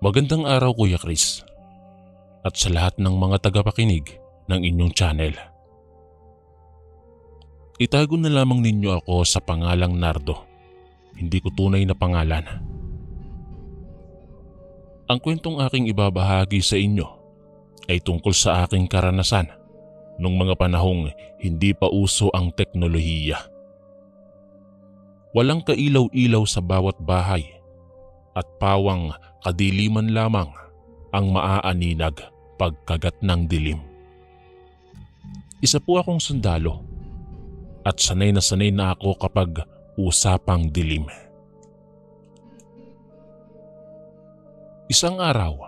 Magandang araw Kuya Chris at sa lahat ng mga tagapakinig ng inyong channel. Itago na lamang ninyo ako sa pangalang Nardo, hindi ko tunay na pangalan. Ang kwentong aking ibabahagi sa inyo ay tungkol sa aking karanasan nung mga panahong hindi pa uso ang teknolohiya. Walang kailaw-ilaw sa bawat bahay at pawang kadiliman lamang ang maaaninag pagkagat ng dilim. Isa po akong sundalo at sanay na ako kapag usapang dilim. Isang araw,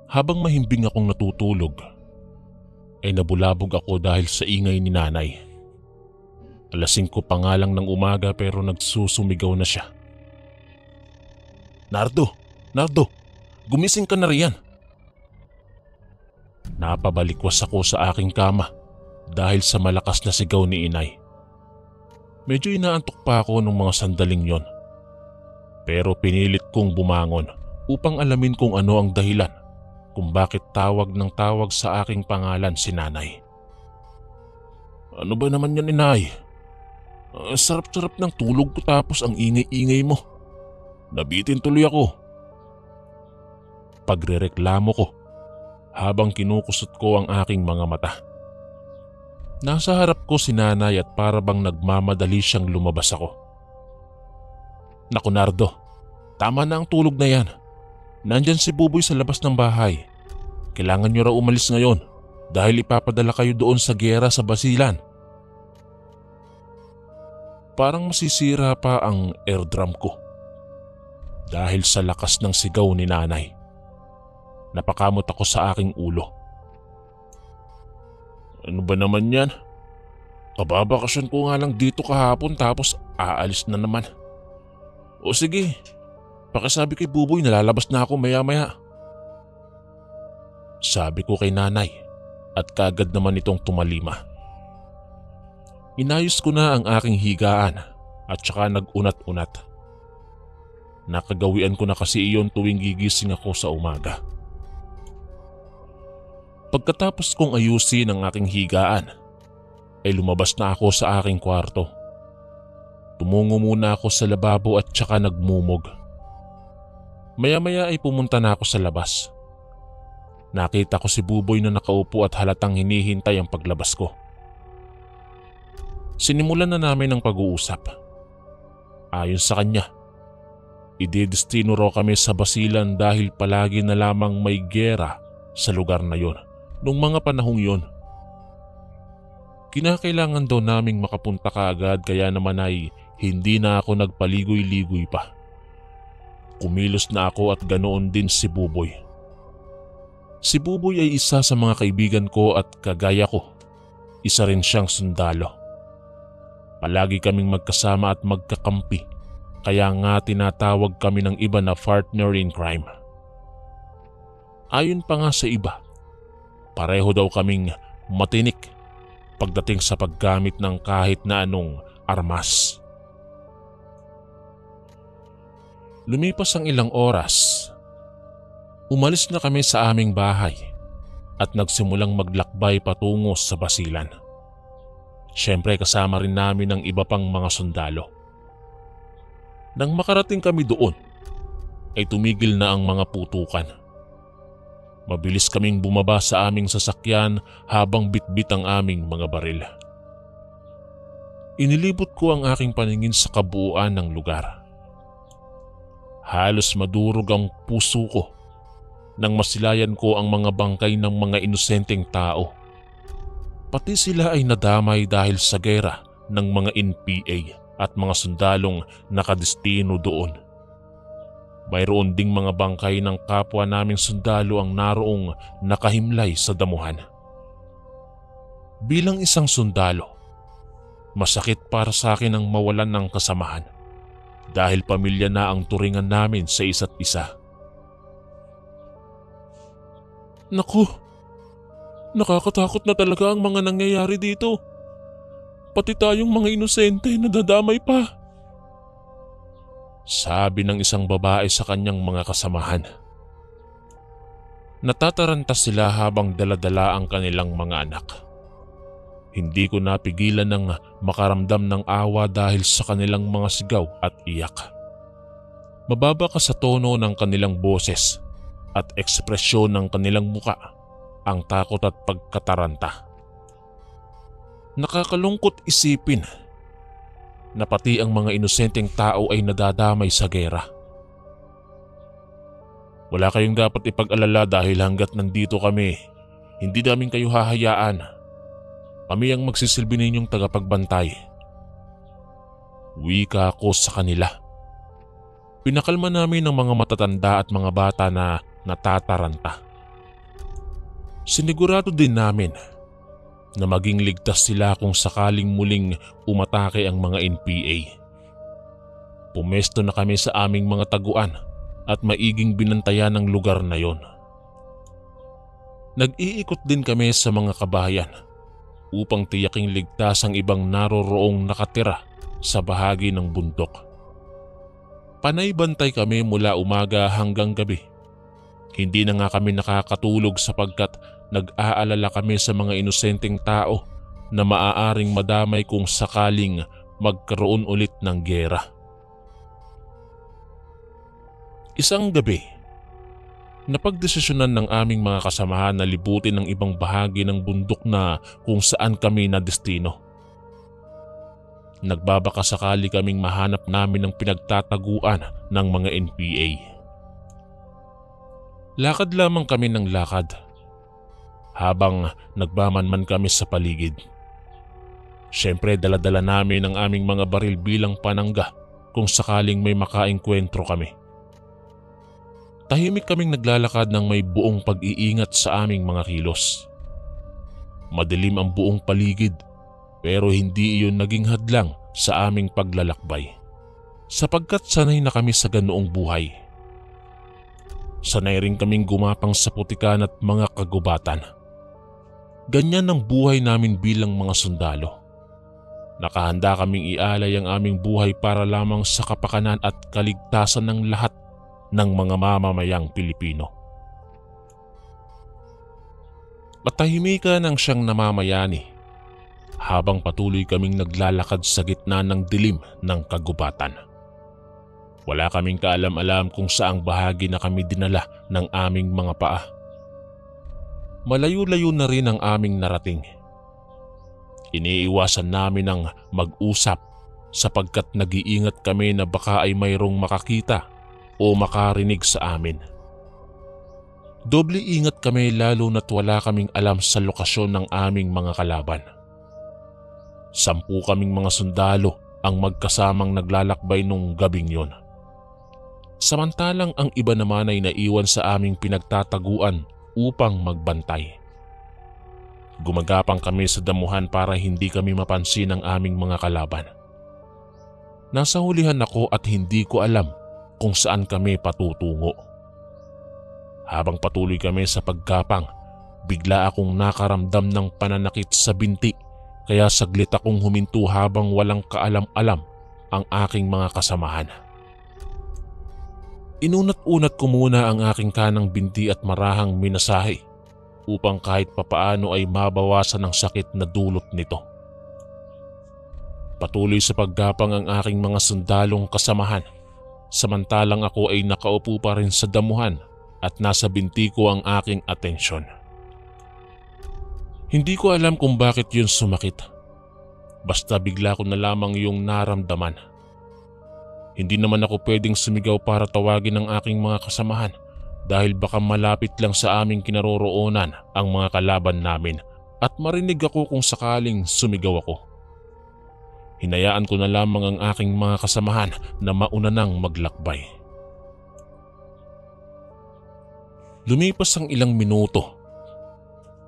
habang mahimbing akong natutulog, ay nabulabog ako dahil sa ingay ni nanay. 5:00 pa nga lang ng umaga pero nagsusumigaw na siya. Nardo, gumising ka na riyan. Napabalikwas ako sa aking kama dahil sa malakas na sigaw ni inay. Medyo inaantok pa ako nung mga sandaling yon. Pero pinilit kong bumangon upang alamin kung ano ang dahilan kung bakit tawag ng tawag sa aking pangalan si nanay. Ano ba naman yan, inay? Sarap-sarap ng tulog ko tapos ang ingay-ingay mo. Nabitin tuloy ako. Pagrereklamo ko habang kinukusot ko ang aking mga mata. Nasa harap ko si nanay at para bang nagmamadali siyang lumabas ako. Naku Nardo, tama na ang tulog na yan. Nandyan si Buboy sa labas ng bahay. Kailangan niyo raw umalis ngayon dahil ipapadala kayo doon sa giyera sa Basilan. Parang masisira pa ang eardrum ko dahil sa lakas ng sigaw ni nanay. Napakamot ako sa aking ulo. Ano ba naman yan? Kababakasyon ko nga lang dito kahapon tapos aalis na naman. O sige, pakisabi kay Buboy na lalabas na ako maya-maya. Sabi ko kay nanay at kagad naman itong tumalima. Inayos ko na ang aking higaan at saka nag-unat-unat. Nakagawian ko na kasi iyon tuwing gigising ako sa umaga. Pagkatapos kong ayusin ang aking higaan, ay lumabas na ako sa aking kwarto. Tumungo muna ako sa lababo at saka nagmumog. Maya-maya ay pumunta na ako sa labas. Nakita ko si Buboy na nakaupo at halatang hinihintay ang paglabas ko. Sinimulan na namin ang pag-uusap. Ayon sa kanya, idedestino raw kami sa Basilan dahil palagi na lamang may giyera sa lugar na yon nung mga panahong yon. Kinakailangan daw naming makapunta kaagad kaya naman ay hindi na ako nagpaligoy-ligoy pa. Kumilos na ako at ganoon din si Buboy. Si Buboy ay isa sa mga kaibigan ko at kagaya ko, isa rin siyang sundalo. Palagi kaming magkasama at magkakampi. Kaya nga tinatawag kami ng iba na partner in crime. Ayon pa nga sa iba, pareho daw kaming matinik pagdating sa paggamit ng kahit na anong armas. Lumipas ang ilang oras, umalis na kami sa aming bahay at nagsimulang maglakbay patungo sa Basilan. Siyempre kasama rin namin ang iba pang mga sundalo. Nang makarating kami doon, ay tumigil na ang mga putukan. Mabilis kaming bumaba sa aming sasakyan habang bitbit ang aming mga baril. Inilibot ko ang aking paningin sa kabuuan ng lugar. Halos madurog ang puso ko nang masilayan ko ang mga bangkay ng mga inosenteng tao. Pati sila ay nadamay dahil sa gera ng mga NPA at mga sundalong nakadestino doon. Mayroon ding mga bangkay ng kapwa naming sundalo ang naroong nakahimlay sa damuhan. Bilang isang sundalo, masakit para sa akin ang mawalan ng kasamahan dahil pamilya na ang turingan namin sa isa't isa. Naku, nakakatakot na talaga ang mga nangyayari dito. Pati tayong mga inosente nadadamay pa. Sabi ng isang babae sa kanyang mga kasamahan. Natataranta sila habang daladala ang kanilang mga anak. Hindi ko napigilan ng makaramdam ng awa dahil sa kanilang mga sigaw at iyak. Mababa ka sa tono ng kanilang boses at ekspresyon ng kanilang muka, ang takot at pagkataranta. Nakakalungkot isipin na pati ang mga inosenteng tao ay nadadamay sa gera. Wala kayong dapat ipag-alala dahil hanggat nandito kami, hindi namin kayo hahayaan. Kami ang magsisilbi ninyong tagapagbantay. Wika ko sa kanila. Pinakalma namin ang mga matatanda at mga bata na natataranta. Sinigurado din namin na maging ligtas sila kung sakaling muling umatake ang mga NPA. Pumesto na kami sa aming mga taguan at maiging binantayan ng lugar na yon. Nag-iikot din kami sa mga kabahayan upang tiyaking ligtas ang ibang naroroong nakatira sa bahagi ng bundok. Panay bantay kami mula umaga hanggang gabi. Hindi na nga kami nakakatulog sapagkat nag-aalala kami sa mga inosenteng tao na maaaring madamay kung sakaling magkaroon ulit ng giyera. Isang gabi, napagdesisyonan ng aming mga kasamahan na libutin ang ibang bahagi ng bundok na kung saan kami na destino. Nagbabaka sakali kaming mahanap namin ang pinagtataguan ng mga NPA. Lakad lamang kami ng lakad habang nagbamanman kami sa paligid. Siyempre dala-dala namin ang aming mga baril bilang panangga kung sakaling may makaengkwentro kami. Tahimik kaming naglalakad ng may buong pag-iingat sa aming mga kilos. Madilim ang buong paligid pero hindi iyon naging hadlang sa aming paglalakbay sapagkat sanay na kami sa ganoong buhay. Sanay rin kaming gumapang sa putikan at mga kagubatan. Ganyan ang buhay namin bilang mga sundalo. Nakahanda kaming ialay ang aming buhay para lamang sa kapakanan at kaligtasan ng lahat ng mga mamamayang Pilipino. Matahimikan ang siyang namamayani habang patuloy kaming naglalakad sa gitna ng dilim ng kagubatan. Wala kaming kaalam-alam kung saang bahagi na kami dinala ng aming mga paa. Malayo-layo na rin ang aming narating. Iniiwasan namin ang mag-usap sapagkat nag-iingat kami na baka ay mayroong makakita o makarinig sa amin. Doble ingat kami lalo na't wala kaming alam sa lokasyon ng aming mga kalaban. 10 kaming mga sundalo ang magkasamang naglalakbay nung gabing yon. Samantalang ang iba naman ay naiwan sa aming pinagtataguan upang magbantay. Gumagapang kami sa damuhan para hindi kami mapansin ng aming mga kalaban. Nasa hulihan ako at hindi ko alam kung saan kami patutungo. Habang patuloy kami sa paggapang, bigla akong nakaramdam ng pananakit sa binti kaya saglit akong huminto habang walang kaalam-alam ang aking mga kasamahan. Inunat-unat ko muna ang aking kanang binti at marahang minasahe upang kahit papaano ay mabawasan ang sakit na dulot nito. Patuloy sa paggapang ang aking mga sundalong kasamahan. Samantalang ako ay nakaupo pa rin sa damuhan at nasa binti ko ang aking atensyon. Hindi ko alam kung bakit yun sumakit. Basta bigla ko na lamang yung naramdaman. Hindi naman ako pwedeng sumigaw para tawagin ang aking mga kasamahan dahil baka malapit lang sa aming kinaroroonan ang mga kalaban namin at marinig ako kung sakaling sumigaw ako. Hinayaan ko na lamang ang aking mga kasamahan na mauna nang maglakbay. Lumipas ang ilang minuto.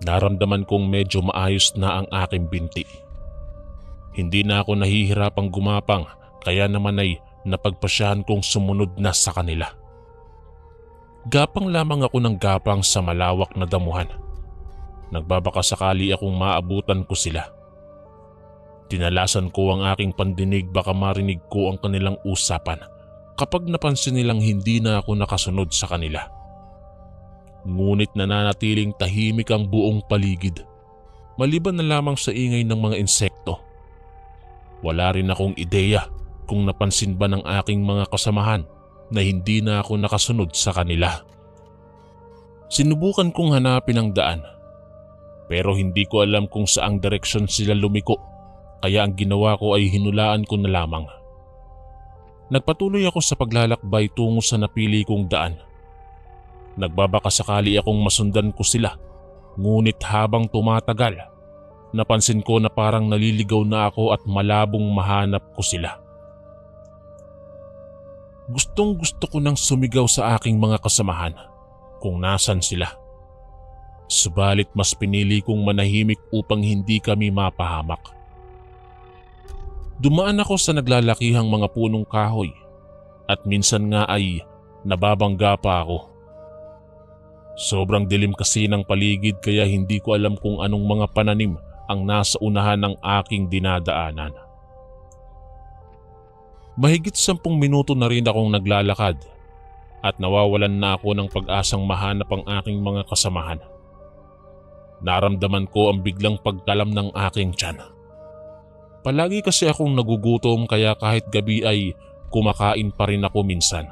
Naramdaman kong medyo maayos na ang aking binti. Hindi na ako nahihirapang gumapang kaya naman ay napagpasyahan kong sumunod na sa kanila. Gapang lamang ako ng gapang sa malawak na damuhan. Nagbabaka sakali akong maabutan ko sila. Tinalasan ko ang aking pandinig baka marinig ko ang kanilang usapan kapag napansin nilang hindi na ako nakasunod sa kanila. Ngunit nananatiling tahimik ang buong paligid, maliban na lamang sa ingay ng mga insekto. Wala rin akong ideya kung napansin ba ng aking mga kasamahan na hindi na ako nakasunod sa kanila. Sinubukan kong hanapin ang daan, pero hindi ko alam kung saang direksyon sila lumiko, kaya ang ginawa ko ay hinulaan ko na lamang. Nagpatuloy ako sa paglalakbay tungo sa napili kong daan. Nagbabaka sakali akong masundan ko sila, ngunit habang tumatagal, napansin ko na parang naliligaw na ako at malabong mahanap ko sila. Gustong-gusto ko nang sumigaw sa aking mga kasamahan kung nasan sila. Subalit mas pinili kong manahimik upang hindi kami mapahamak. Dumaan ako sa naglalakihang mga punong kahoy at minsan nga ay nababangga pa ako. Sobrang dilim kasi ng paligid kaya hindi ko alam kung anong mga pananim ang nasa unahan ng aking dinadaanan. Mahigit 10 minuto na rin akong naglalakad at nawawalan na ako ng pag-asang mahanap ang aking mga kasamahan. Naramdaman ko ang biglang pagkalam ng aking tiyan. Palagi kasi akong nagugutom kaya kahit gabi ay kumakain pa rin ako minsan.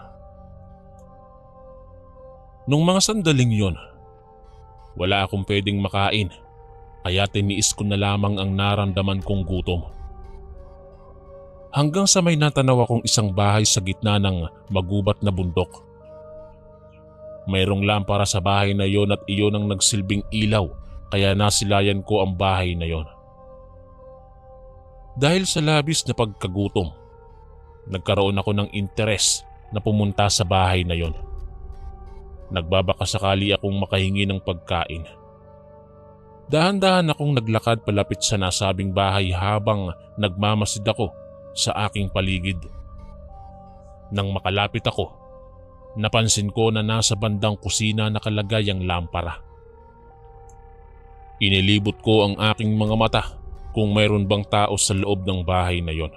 Nung mga sandaling yon, wala akong pwedeng makain kaya tiniis ko na lamang ang naramdaman kong gutom. Hanggang sa may natanaw akong isang bahay sa gitna ng magubat na bundok. Mayroong lampara sa bahay na yon at iyon ang nagsilbing ilaw kaya nasilayan ko ang bahay na yon. Dahil sa labis na pagkagutom, nagkaroon ako ng interes na pumunta sa bahay na yon. Nagbabaka sakali akong makahingi ng pagkain. Dahan-dahan akong naglakad palapit sa nasabing bahay habang nagmamasid ako sa aking paligid. Nang makalapit ako, napansin ko na nasa bandang kusina nakalagay ang lampara. Inilibot ko ang aking mga mata kung mayroon bang tao sa loob ng bahay na yon.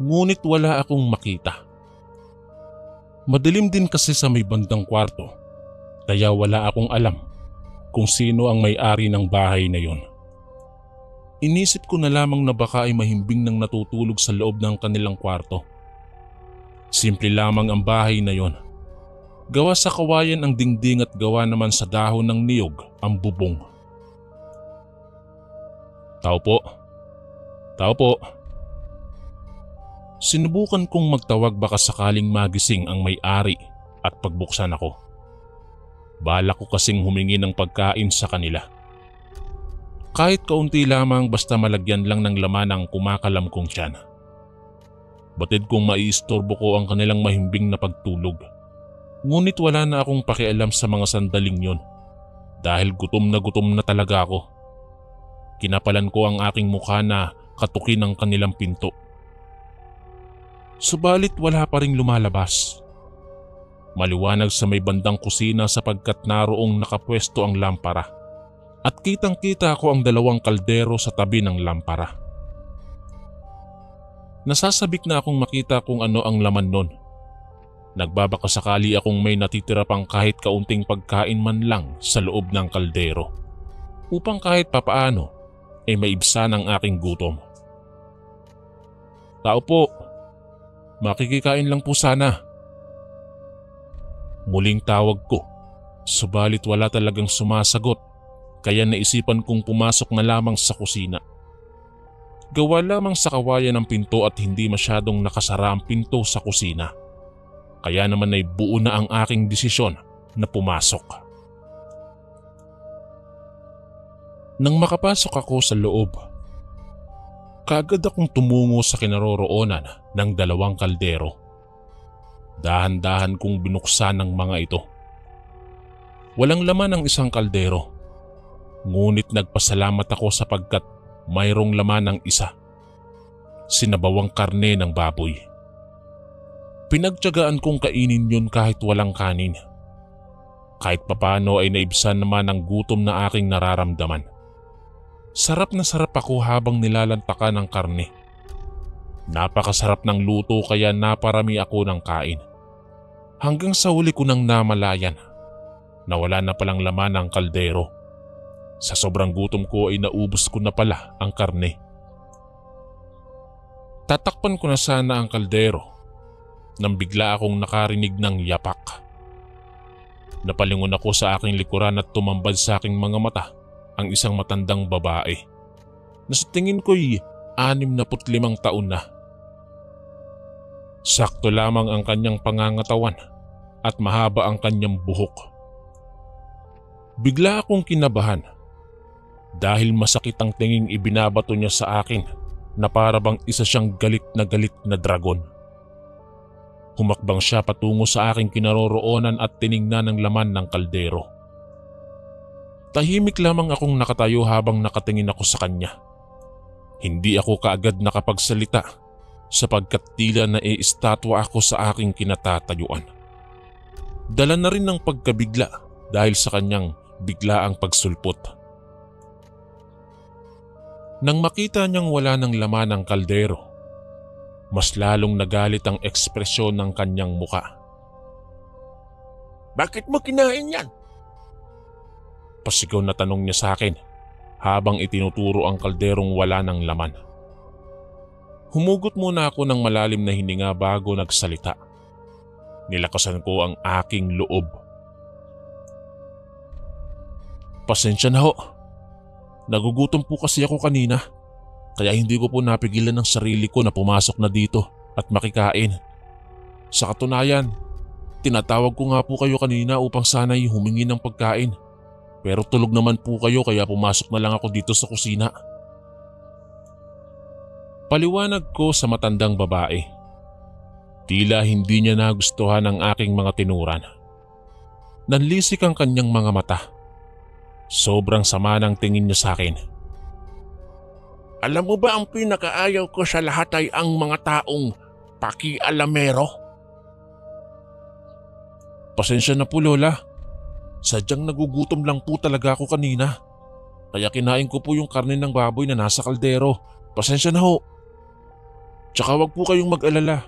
Ngunit wala akong makita. Madilim din kasi sa may bandang kwarto, kaya wala akong alam kung sino ang may-ari ng bahay na yon. Inisip ko na lamang na baka ay mahimbing nang natutulog sa loob ng kanilang kwarto. Simple lamang ang bahay na yon. Gawa sa kawayan ang dingding at gawa naman sa dahon ng niyog ang bubong. Tao po. Tao po. Sinubukan kong magtawag baka sakaling magising ang may-ari at pagbuksan ako. Balak ko kasing humingi ng pagkain sa kanila. Kahit kaunti lamang basta malagyan lang ng laman ang kumakalam kong tiyan. Batid kong maiistorbo ko ang kanilang mahimbing na pagtulog. Ngunit wala na akong pakialam sa mga sandaling yon dahil gutom na talaga ako. Kinapalan ko ang aking mukha na katukin ang kanilang pinto. Subalit wala pa ring lumalabas. Maliwanag sa may bandang kusina sapagkat naroong nakapwesto ang lampara. At kitang-kita ko ang 2 kaldero sa tabi ng lampara. Nasasabik na akong makita kung ano ang laman nun. Nagbabaka sakali akong may natitira pang kahit kaunting pagkain man lang sa loob ng kaldero. Upang kahit papaano ay maibsan ang aking gutom. Tao po. Makikikain lang po sana. Muling tawag ko, subalit wala talagang sumasagot kaya naisipan kong pumasok na lamang sa kusina. Gawa lamang sa kawayan ng pinto at hindi masyadong nakasara ang pinto sa kusina. Kaya naman ay buo na ang aking desisyon na pumasok. Nang makapasok ako sa loob, kaagad akong tumungo sa kinaroroonan ng 2 kaldero. Dahan-dahan kong binuksan ang mga ito. Walang laman ang isang kaldero, ngunit nagpasalamat ako sapagkat mayroong laman ang isa. Sinabawang karne ng baboy. Pinagtiyagaan kong kainin yun kahit walang kanin. Kahit papano ay naibsan naman ang gutom na aking nararamdaman. Sarap na sarap ako habang nilalantakan ng karne. Napakasarap ng luto kaya naparami ako ng kain. Hanggang sa huli ko nang namalayan. na wala na palang laman ang kaldero. Sa sobrang gutom ko ay naubos ko na pala ang karne. Tatakpan ko na sana ang kaldero nang bigla akong nakarinig ng yapak. Napalingon ako sa aking likuran at tumambad sa aking mga mata ang isang matandang babae na sa tingin ko'y 65 taon na. Sakto lamang ang kanyang pangangatawan at mahaba ang kanyang buhok. Bigla akong kinabahan dahil masakit ang tinging ibinabato niya sa akin na para bang isa siyang galit na dragon. Humakbang siya patungo sa aking kinaroroonan at tiningnan ang laman ng kaldero. Tahimik lamang akong nakatayo habang nakatingin ako sa kanya. Hindi ako kaagad nakapagsalita sapagkat tila naiistatwa ako sa aking kinatatayuan. Dala na rin ng pagkabigla dahil sa kanyang biglaang pagsulpot. Nang makita niyang wala ng laman ang kaldero, mas lalong nagalit ang ekspresyon ng kanyang muka. Bakit mo kinain yan? Pasigaw na tanong niya sa akin habang itinuturo ang kalderong wala ng laman. Humugot muna ako ng malalim na hininga bago nagsalita. Nilakasan ko ang aking loob. Pasensya na ho. Nagugutom po kasi ako kanina. Kaya hindi ko po napigilan ng sarili ko na pumasok na dito at makikain. Sa katunayan, tinatawag ko nga po kayo kanina upang sana'y humingi ng pagkain. Pero tulog naman po kayo kaya pumasok na lang ako dito sa kusina. Paliwanag ko sa matandang babae. Tila hindi niya nagustuhan ang aking mga tinuran. Nanlisik ang kanyang mga mata. Sobrang sama ng tingin niya sa akin. Alam mo ba ang pinakaayaw ko sa lahat ay ang mga taong pakialamero? Pasensya na po Lola. Sadyang nagugutom lang po talaga ako kanina. Kaya kinain ko po yung karne ng baboy na nasa kaldero. Pasensya na ho. Tsaka wag po kayong mag-alala.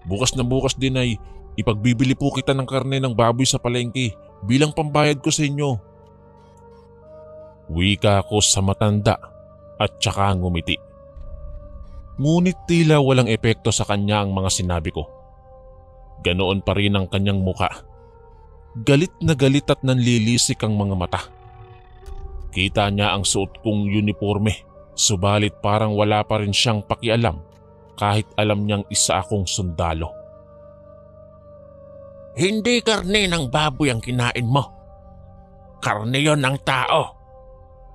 Bukas na bukas din ay ipagbibili po kita ng karne ng baboy sa palengke bilang pambayad ko sa inyo. Wika ko sa matanda at tsaka ngumiti. Ngunit tila walang epekto sa kanya ang mga sinabi ko. Ganoon pa rin ang kanyang muka. Galit na galit at nanlilisik ang mga mata. Kita niya ang suot kong uniforme, subalit parang wala pa rin siyang pakialam kahit alam niyang isa akong sundalo. Hindi karne ng baboy ang kinain mo. Karne yon ng tao.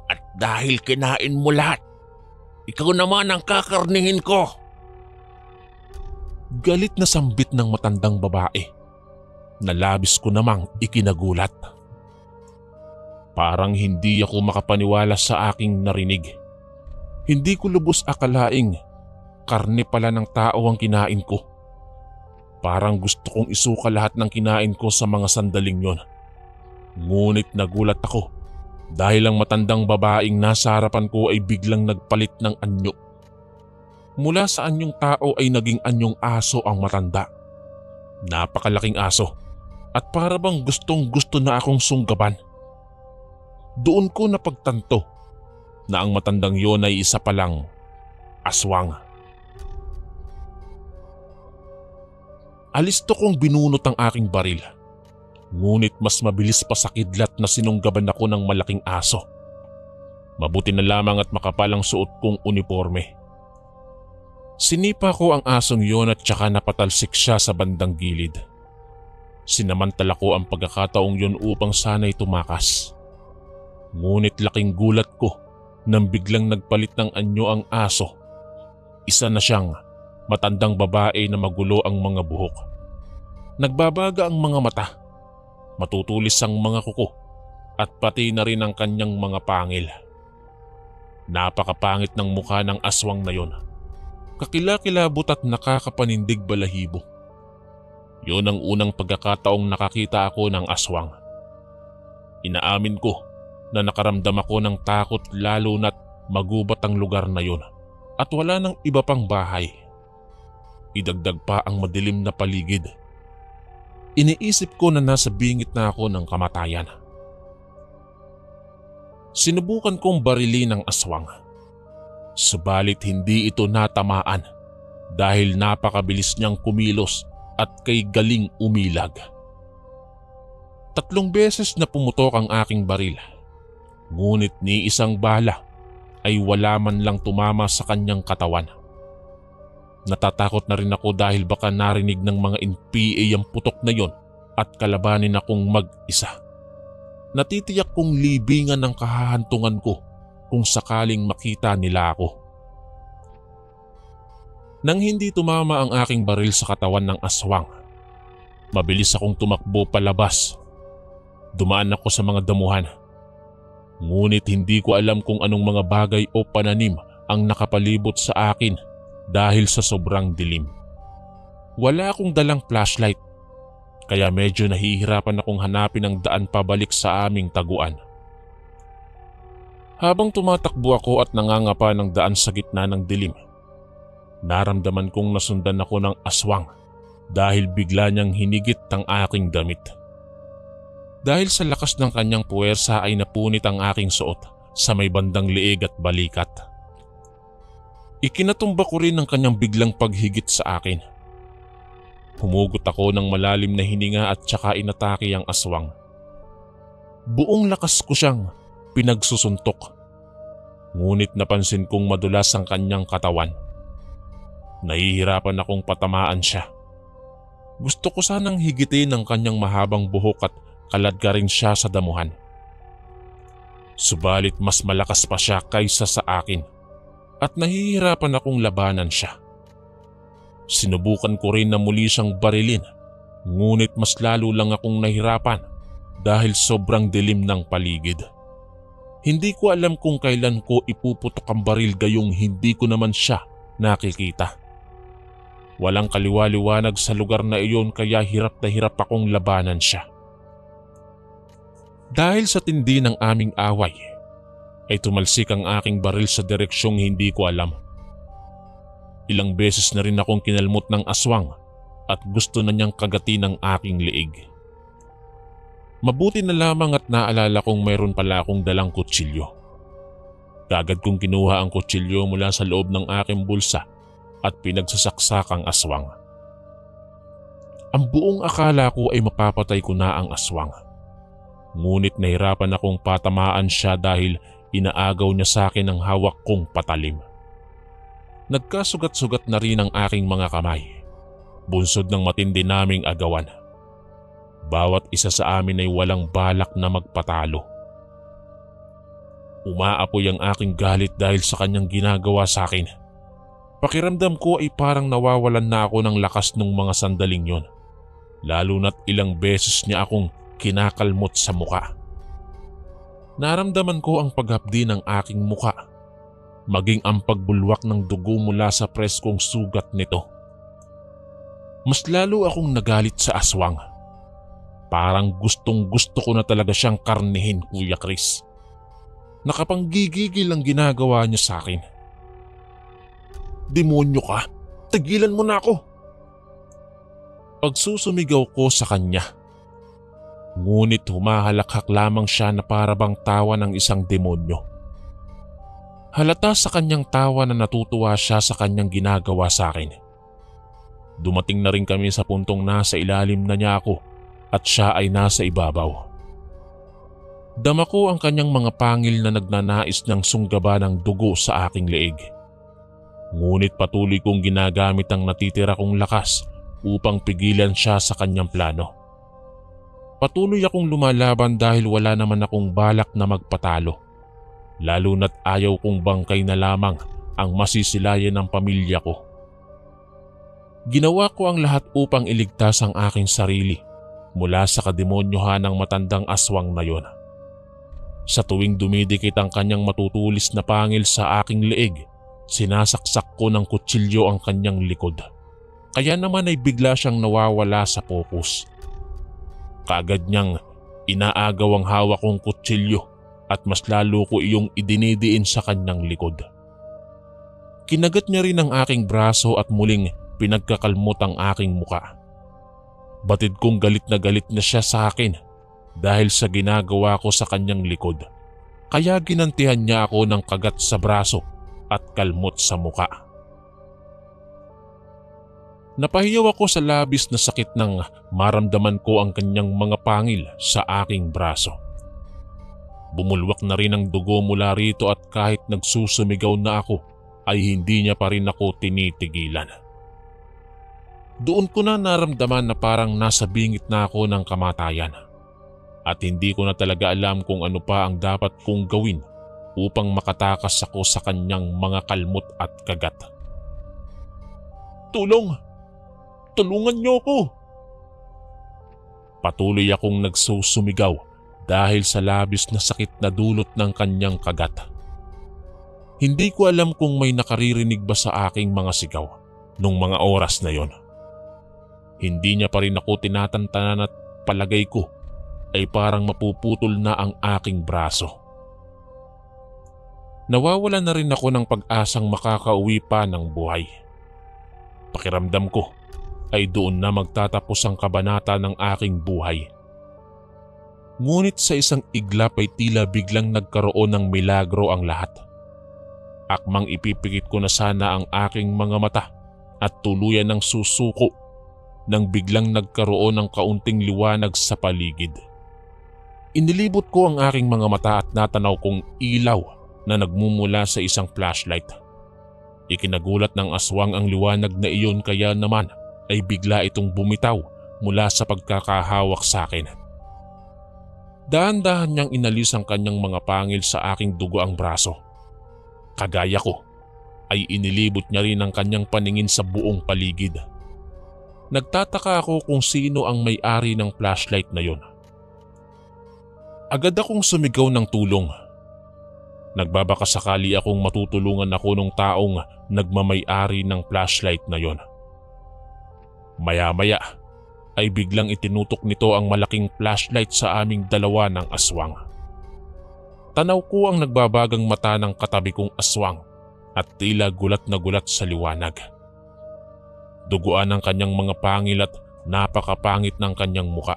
At dahil kinain mo lahat, ikaw naman ang kakarnihin ko. Galit na sambit ng matandang babae. Nalabis ko namang ikinagulat. Parang hindi ako makapaniwala sa aking narinig. Hindi ko lubos akalaing karne pala ng tao ang kinain ko. Parang gusto kong isuka lahat ng kinain ko sa mga sandaling yon. Ngunit nagulat ako dahil ang matandang babaeng nasa harapan ko ay biglang nagpalit ng anyo. Mula sa anyong tao ay naging anyong aso ang matanda. Napakalaking aso at para bang gustong gusto na akong sunggaban. Doon ko napagtanto na ang matandang yon ay isa palang aswang. Alisto kong binunot ang aking baril. Ngunit mas mabilis pa sa kidlat na sinunggaban ako ng malaking aso. Mabuti na lamang at makapal ang suot kong uniforme. Sinipa ko ang asong yon at tsaka napatalsik siya sa bandang gilid. Sinamantala ko ang pagkakataong yon upang sana'y tumakas. Ngunit laking gulat ko nang biglang nagpalit ng anyo ang aso. Isa na siyang matandang babae na magulo ang mga buhok. Nagbabaga ang mga mata. Matutulis ang mga kuko at pati na rin ang kanyang mga pangil. Napakapangit ng mukha ng aswang na yon. Kakilakilabot at nakakapanindig balahibo. Yun ang unang pagkakataong nakakita ako ng aswang. Inaamin ko na nakaramdam ako ng takot lalo na't magubat ang lugar na yon at wala nang iba pang bahay. Idagdag pa ang madilim na paligid. Iniisip ko na nasa bingit na ako ng kamatayan. Sinubukan kong barilin ang aswang. Subalit hindi ito natamaan dahil napakabilis niyang kumilos at kay galing umilag. 3 beses na pumutok ang aking baril, ngunit ni isang bala ay wala man lang tumama sa kanyang katawan. Natatakot na rin ako dahil baka narinig ng mga NPA ang putok na yon at kalabanin akong mag-isa. Natitiyak kong libingan ng kahahantungan ko kung sakaling makita nila ako. Nang hindi tumama ang aking baril sa katawan ng aswang, mabilis akong tumakbo palabas. Dumaan ako sa mga damuhan. Ngunit hindi ko alam kung anong mga bagay o pananim ang nakapalibot sa akin dahil sa sobrang dilim. Wala akong dalang flashlight, kaya medyo nahihirapan akong hanapin ang daan pabalik sa aming taguan. Habang tumatakbo ako at nangangapa ng daan sa gitna ng dilim, naramdaman kong nasundan ako ng aswang dahil bigla niyang hinigit ang aking damit. Dahil sa lakas ng kanyang puwersa ay napunit ang aking suot sa may bandang leeg at balikat. Ikinatumba ko rin ang kanyang biglang paghigit sa akin. Humugot ako ng malalim na hininga at saka inatake ang aswang. Buong lakas ko siyang pinagsusuntok. Ngunit napansin kong madulas ang kanyang katawan. Nahihirapan akong patamaan siya. Gusto ko sanang higitin ang kanyang mahabang buhok at kaladkarin siya sa damuhan. Subalit mas malakas pa siya kaysa sa akin at nahihirapan akong labanan siya. Sinubukan ko rin na muli siyang barilin, ngunit mas lalo lang akong nahirapan dahil sobrang dilim ng paligid. Hindi ko alam kung kailan ko ipuputok ang baril gayong hindi ko naman siya nakikita. Walang kaliwa-liwanag sa lugar na iyon kaya hirap na hirap akong labanan siya. Dahil sa tindi ng aming away, ay tumalsik ang aking baril sa direksyong hindi ko alam. Ilang beses na rin akong kinalmot ng aswang at gusto na niyang kagatin ang aking leeg. Mabuti na lamang at naalala kong mayroon pala akong dalang kutsilyo. Kagad kong kinuha ang kutsilyo mula sa loob ng aking bulsa at pinagsasaksak ang aswang. Ang buong akala ko ay mapapatay ko na ang aswang. Ngunit nahirapan akong patamaan siya dahil inaagaw niya sa akin ang hawak kong patalim. Nagkasugat-sugat na rin ang aking mga kamay, bunsod ng matindi naming agawan. Bawat isa sa amin ay walang balak na magpatalo. Umaapoy ang aking galit dahil sa kanyang ginagawa sa akin. Pakiramdam ko ay parang nawawalan na ako ng lakas nung mga sandaling yon, lalo na't ilang beses niya akong kinakalmot sa muka. Naramdaman ko ang paghapdi ng aking muka, maging ang pagbulwak ng dugo mula sa preskong sugat nito. Mas lalo akong nagalit sa aswang. Parang gustong-gusto ko na talaga siyang karnihin, Kuya Chris. Nakapanggigigil ang ginagawa niya sa akin. Demonyo ka! Tigilan mo na ako! Pagsusumigaw ko sa kanya. Ngunit humahalakhak lamang siya na parabang tawa ng isang demonyo. Halata sa kanyang tawa na natutuwa siya sa kanyang ginagawa sa akin. Dumating na rin kami sa puntong nasa ilalim na niya ako at siya ay nasa ibabaw. Dama ko ang kanyang mga pangil na nagnanais ng sunggaba ng dugo sa aking leeg. Ngunit patuloy kong ginagamit ang natitira kong lakas upang pigilan siya sa kanyang plano. Patuloy akong lumalaban dahil wala naman akong balak na magpatalo. Lalo na't ayaw kong bangkay na lamang ang masisilayan ng pamilya ko. Ginawa ko ang lahat upang iligtas ang aking sarili mula sa kademonyohan ng matandang aswang na yon. Sa tuwing dumidikit ang kanyang matutulis na pangil sa aking leeg, sinasaksak ko ng kutsilyo ang kanyang likod. Kaya naman ay bigla siyang nawawala sa focus. Kaagad niyang inaagaw ang hawak kong kutsilyo at mas lalo ko iyong idinidiin sa kanyang likod. Kinagat niya rin ang aking braso at muling pinagkakalmot ang aking muka. Batid kong galit na siya sa akin dahil sa ginagawa ko sa kanyang likod. kaya ginantihan niya ako ng kagat sa braso at kalmot sa muka. Napahiyaw ako sa labis na sakit nang maramdaman ko ang kanyang mga pangil sa aking braso. Bumulwak na rin ang dugo mula rito at kahit nagsusumigaw na ako ay hindi niya pa rin ako tinitigilan. Doon ko na naramdaman na parang nasa bingit na ako ng kamatayan at hindi ko na talaga alam kung ano pa ang dapat kong gawin upang makatakas ako sa kanyang mga kalmot at kagat. "Tulong! Tulungan niyo ako!" Patuloy akong nagsusumigaw dahil sa labis na sakit na dulot ng kanyang kagat. Hindi ko alam kung may nakaririnig ba sa aking mga sigaw nung mga oras na yon. Hindi niya pa rin ako tinatantanan at palagay ko ay parang mapuputol na ang aking braso. Nawawala na rin ako ng pag-asang makakauwi pa ng buhay. Pakiramdam ko ay doon na magtatapos ang kabanata ng aking buhay. Ngunit sa isang iglap ay tila biglang nagkaroon ng milagro ang lahat. Akmang ipipikit ko na sana ang aking mga mata at tuluyan ng susuko nang biglang nagkaroon ng kaunting liwanag sa paligid. Inilibot ko ang aking mga mata at natanaw kong ilaw na nagmumula sa isang flashlight. Ikinagulat ng aswang ang liwanag na iyon kaya naman ay bigla itong bumitaw mula sa pagkakahawak sa akin. Dahan-dahan niyang inalis ang kanyang mga pangil sa aking dugo ang braso. Kagaya ko ay inilibot niya rin ang kanyang paningin sa buong paligid. Nagtataka ako kung sino ang may-ari ng flashlight na yon. Agad akong sumigaw ng tulong. Nagbabaka sakali akong matutulungan ako ng taong nagmamay-ari ng flashlight na yon. Maya-maya ay biglang itinutok nito ang malaking flashlight sa aming dalawa ng aswang. Tanaw ko ang nagbabagang mata ng katabi kong aswang at tila gulat na gulat sa liwanag. Duguan ang kanyang mga pangil at napakapangit ng kanyang muka.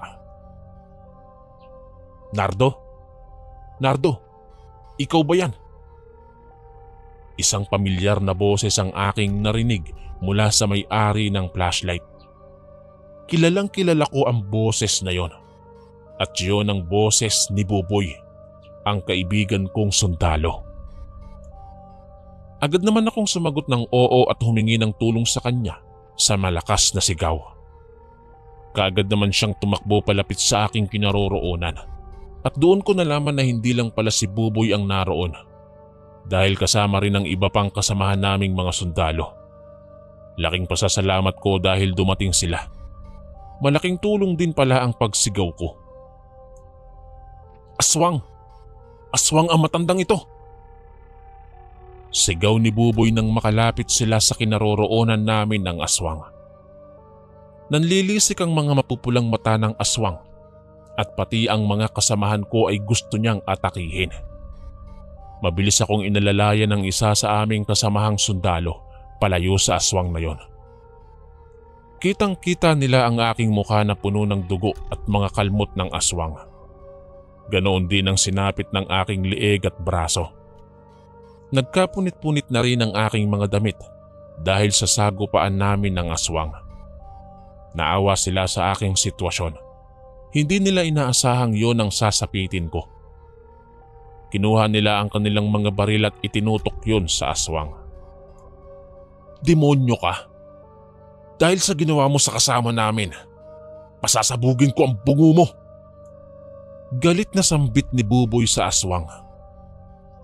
"Nardo? Nardo, ikaw ba yan?" Isang pamilyar na boses ang aking narinig mula sa may-ari ng flashlight. Kilalang kilala ko ang boses na yon at yon ang boses ni Buboy, ang kaibigan kong sundalo. Agad naman akong sumagot ng oo at humingi ng tulong sa kanya sa malakas na sigaw. Kaagad naman siyang tumakbo palapit sa aking kinaroroonan at doon ko nalaman na hindi lang pala si Buboy ang naroon dahil kasama rin ang iba pang kasamahan naming mga sundalo. Laking pasasalamat ko dahil dumating sila. Malaking tulong din pala ang pagsigaw ko. "Aswang! Aswang ang matandang ito!" Sigaw ni Buboy nang makalapit sila sa kinaroroonan namin ng aswang. Nanlilisik ang mga mapupulang mata ng aswang at pati ang mga kasamahan ko ay gusto niyang atakihin. Mabilis akong inalalayan ng isa sa aming kasamahang sundalo palayo sa aswang na yon. Kitang-kita nila ang aking mukha na puno ng dugo at mga kalmot ng aswang. Ganoon din ang sinapit ng aking lieg at braso. Nagkapunit-punit na rin ang aking mga damit dahil sa sagupaan namin ng aswang. Naawa sila sa aking sitwasyon. Hindi nila inaasahang yon ang sasapitin ko. Kinuha nila ang kanilang mga baril at itinutok yon sa aswang. "Demonyo ka! Dahil sa ginawa mo sa kasama namin, pasasabugin ko ang bungo mo!" Galit na sambit ni Buboy sa aswang.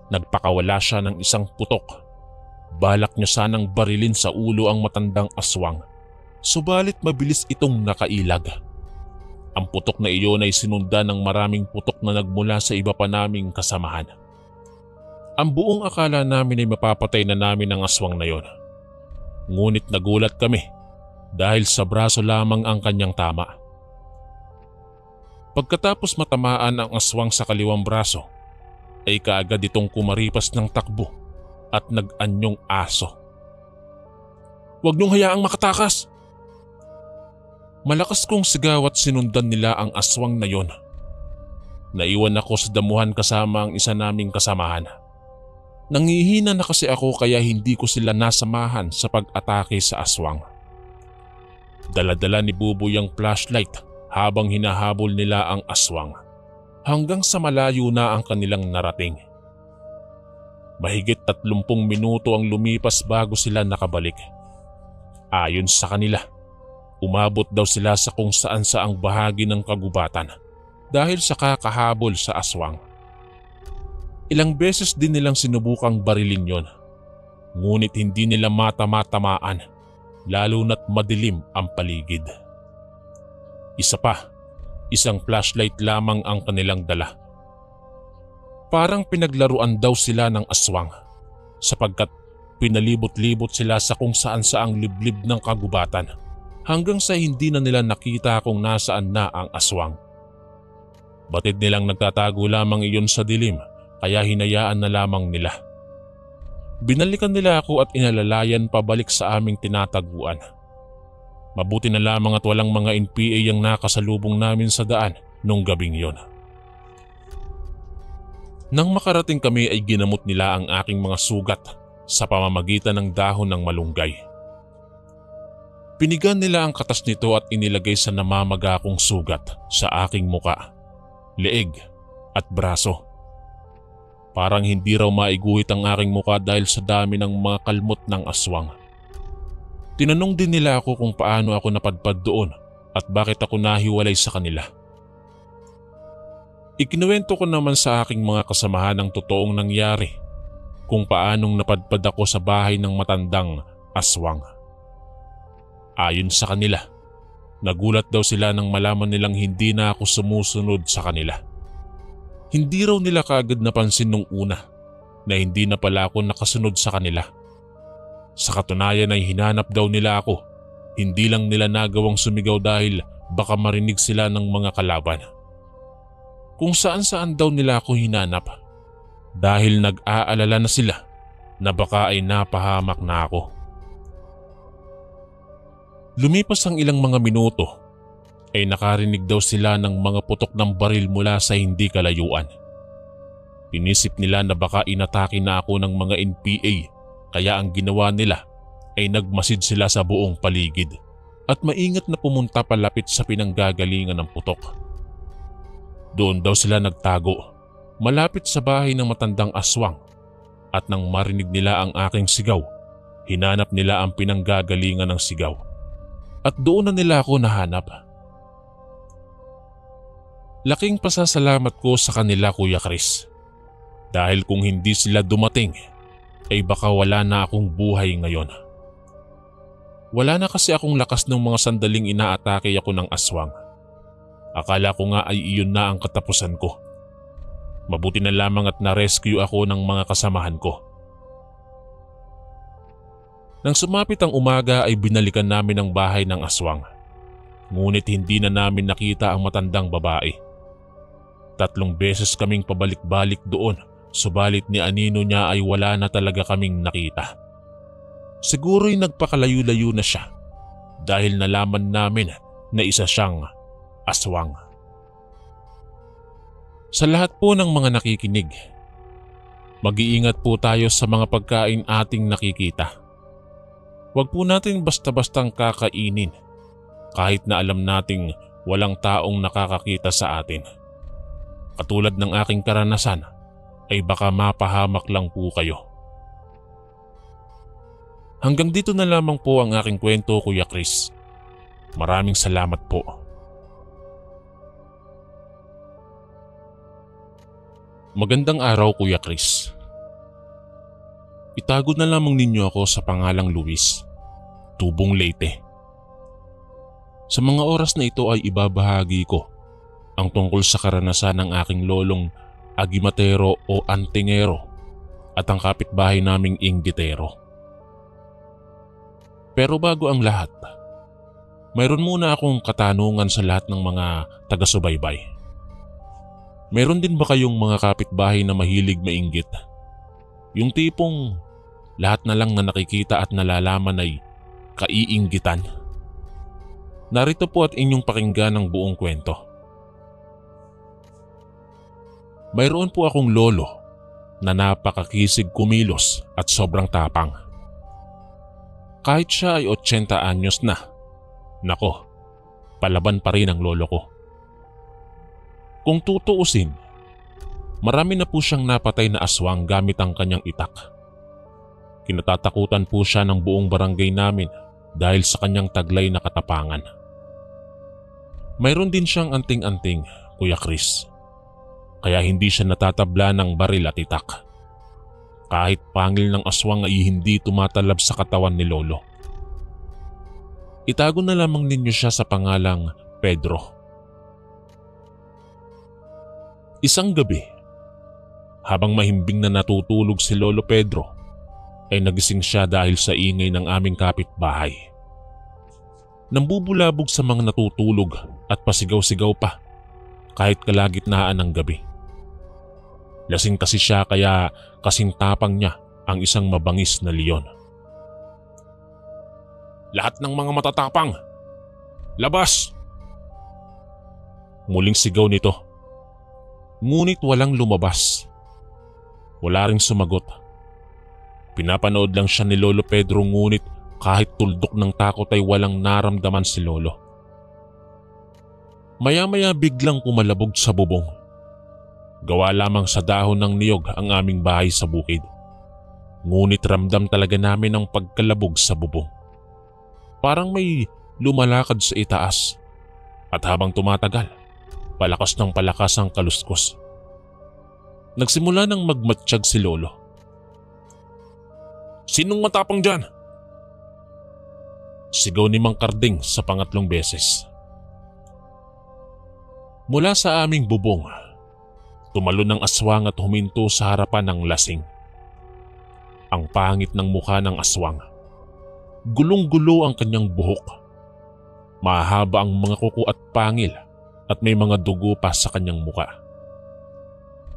Nagpakawala siya ng isang putok. Balak niya sanang barilin sa ulo ang matandang aswang, subalit mabilis itong nakailag. Ang putok na iyon ay sinundan ng maraming putok na nagmula sa iba pa naming kasamahan. Ang buong akala namin ay mapapatay na namin ang aswang na yon. Ngunit nagulat kami dahil sa braso lamang ang kanyang tama. Pagkatapos matamaan ang aswang sa kaliwang braso, ay kaagad itong kumaripas ng takbo at nag-anyong aso. "Huwag niyong hayaang makatakas!" Malakas kong sigaw at sinundan nila ang aswang na yon. Naiwan ako sa damuhan kasama ang isa naming kasamahan. Nangihina na kasi ako kaya hindi ko sila nasamahan sa pag-atake sa aswang. Dala-dala ni Buboy ang flashlight habang hinahabol nila ang aswang hanggang sa malayo na ang kanilang narating. Mahigit 30 minuto ang lumipas bago sila nakabalik. Ayon sa kanila, umabot daw sila sa kung saan saang bahagi ng kagubatan dahil sa kakahabol sa aswang. Ilang beses din nilang sinubukang barilin yon, ngunit hindi nila matama-tamaan lalo na't madilim ang paligid. Isa pa, isang flashlight lamang ang kanilang dala. Parang pinaglaruan daw sila ng aswang sapagkat pinalibot-libot sila sa kung saan saang liblib ng kagubatan hanggang sa hindi na nila nakita kung nasaan na ang aswang. Batid nilang nagtatago lamang iyon sa dilim kaya hinayaan na lamang nila. Binalikan nila ako at inalalayan pabalik sa aming tinataguan. Mabuti na lamang at walang mga NPA ang nakasalubong namin sa daan nung gabing yon. Nang makarating kami ay ginamot nila ang aking mga sugat sa pamamagitan ng dahon ng malunggay. Pinigan nila ang katas nito at inilagay sa namamaga kong sugat sa aking muka, leeg at braso. Parang hindi raw maiguhit ang aking muka dahil sa dami ng mga kalmot ng aswang. Tinanong din nila ako kung paano ako napadpad doon at bakit ako nahiwalay sa kanila. Ikinuwento ko naman sa aking mga kasamahan ang totoong nangyari kung paanong napadpad ako sa bahay ng matandang aswang. Ayon sa kanila, nagulat daw sila nang malaman nilang hindi na ako sumusunod sa kanila. Hindi raw nila kaagad napansin nung una na hindi na pala ako nakasunod sa kanila. Sa katunayan ay hinanap daw nila ako, hindi lang nila nagawang sumigaw dahil baka marinig sila ng mga kalaban. Kung saan-saan daw nila ako hinanap dahil nag-aalala na sila na baka ay napahamak na ako. Lumipas ang ilang mga minuto ay nakarinig daw sila ng mga putok ng baril mula sa hindi kalayuan. Inisip nila na baka inatake na ako ng mga NPA kaya ang ginawa nila ay nagmasid sila sa buong paligid at maingat na pumunta palapit sa pinanggagalingan ng putok. Doon daw sila nagtago malapit sa bahay ng matandang aswang at nang marinig nila ang aking sigaw, hinanap nila ang pinanggagalingan ng sigaw at doon na nila ako nahanap. Laking pasasalamat ko sa kanila, Kuya Chris, dahil kung hindi sila dumating ay baka wala na akong buhay ngayon. Wala na kasi akong lakas ng mga sandaling inaatake ako ng aswang. Akala ko nga ay iyon na ang katapusan ko. Mabuti na lamang at na-rescue ako ng mga kasamahan ko. Nang sumapit ang umaga ay binalikan namin ang bahay ng aswang. Ngunit hindi na namin nakita ang matandang babae. 3 beses kaming pabalik-balik doon, subalit ni anino niya ay wala na talaga kaming nakita. Siguro'y nagpakalayo-layo na siya dahil nalaman namin na isa siyang aswang. Sa lahat po ng mga nakikinig, mag-iingat po tayo sa mga pagkain ating nakikita. Huwag po natin basta-bastang kakainin kahit na alam nating walang taong nakakakita sa atin. Katulad ng aking karanasan ay baka mapahamak lang po kayo. Hanggang dito na lamang po ang aking kwento, Kuya Chris. Maraming salamat po. Magandang araw, Kuya Chris. Itago na lamang ninyo ako sa pangalang Luis, Tubong Leyte. Sa mga oras na ito ay ibabahagi ko ang tungkol sa karanasan ng aking lolong Agimatero o Antingero at ang kapitbahay naming Inggitero. Pero bago ang lahat, mayroon muna akong katanungan sa lahat ng mga taga-subaybay. Meron din ba kayong mga kapitbahay na mahilig mainggit? Yung tipong lahat na lang na nakikita at nalalaman ay kaiinggitan? Narito po at inyong pakinggan ang buong kwento. Mayroon po akong lolo na napakakisig kumilos at sobrang tapang. Kahit siya ay 80 anyos na, nako, palaban pa rin ang lolo ko. Kung tutuusin, marami na po siyang napatay na aswang gamit ang kanyang itak. Kinatatakutan po siya ng buong barangay namin dahil sa kanyang taglay na katapangan. Mayroon din siyang anting-anting, Kuya Chris. Kaya hindi siya natatabla ng baril at itak. Kahit pangil ng aswang ay hindi tumatalab sa katawan ni lolo. Itago na lamang ninyo siya sa pangalang Pedro. Isang gabi, habang mahimbing na natutulog si Lolo Pedro, ay nagising siya dahil sa ingay ng aming kapitbahay. Nambubulabog sa mga natutulog at pasigaw-sigaw pa kahit kalagitnaan ng gabi. Lasing kasi siya kaya kasing tapang niya ang isang mabangis na leon. "Lahat ng mga matatapang, labas!" Muling sigaw nito. Ngunit walang lumabas. Wala ring sumagot. Pinapanood lang siya ni Lolo Pedro ngunit kahit tuldok ng takot ay walang naramdaman si Lolo. Maya-maya biglang kumalabog sa bubong. Gawa lamang sa dahon ng niyog ang aming bahay sa bukid. Ngunit ramdam talaga namin ang pagkalabog sa bubong. Parang may lumalakad sa itaas. At habang tumatagal, palakas ng palakas ang kaluskos. Nagsimula nang magmatsyag si Lolo. "Sinong matapang dyan?" Sigaw ni Mang Karding sa pangatlong beses. Mula sa aming bubong, tumalon ng aswang at huminto sa harapan ng lasing. Ang pangit ng mukha ng aswang. Gulong-gulo ang kanyang buhok. Mahaba ang mga kuko at pangil at may mga dugo pa sa kanyang muka.